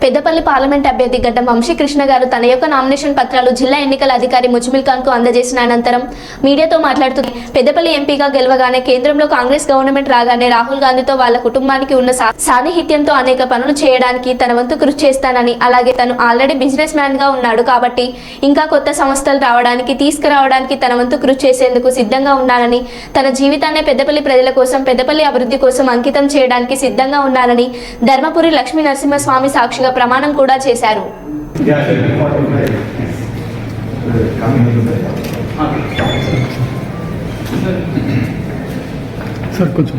Peddapalli parliament అభ్యర్థి గడ్డం వంశీకృష్ణ గారు తన యొక్క నామినేషన్ పత్రాలు జిల్లా ఎన్నికల అధికారి ముజ్మిల్ ఖాన్ కు అందజేసిన అనంతరం మీడియాతో మాట్లాడుతూ పెద్దపల్లి ఎంపీగా గెలవగానే కేంద్రంలో కాంగ్రెస్ గవర్నమెంట్ రాగానే రాహుల్ గాంధీతో వాళ్ళ కుటుంబానికి ఉన్న సాన్నిహిత్యంతో అనేక పనులు చేయడానికి తన వంతు కృషి చేస్తానని, అలాగే తను ఆల్రెడీ బిజినెస్ మ్యాన్ గా ఉన్నాడు కాబట్టి ఇంకా కొత్త సంస్థలు రావడానికి తీసుకురావడానికి తన వంతు కృషి చేసేందుకు సిద్ధంగా ఉన్నానని, తన జీవితాన్ని పెద్దపల్లి ప్రజల కోసం పెద్దపల్లి అభివృద్ధి కోసం అంకితం చేయడానికి సిద్ధంగా ఉన్నానని ధర్మపురి లక్ష్మీ నరసింహస్వామి సాక్షిగా ప్రమాణం కూడా చేశారు. సార్ కొంచెం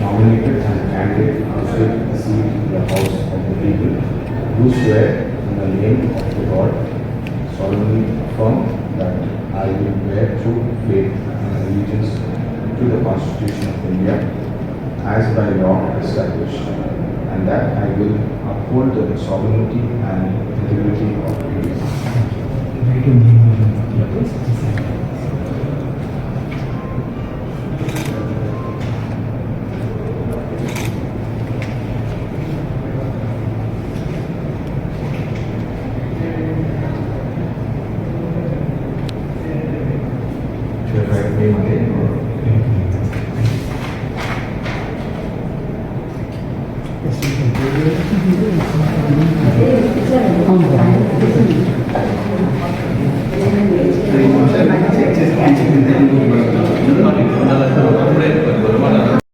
nominated as a candidate to fill the seat in the House of the People, do swear in the name of the God, solemnly affirm that I will bear true faith and allegiance to the Constitution of India as by law established, and that I will uphold the sovereignty and integrity of India.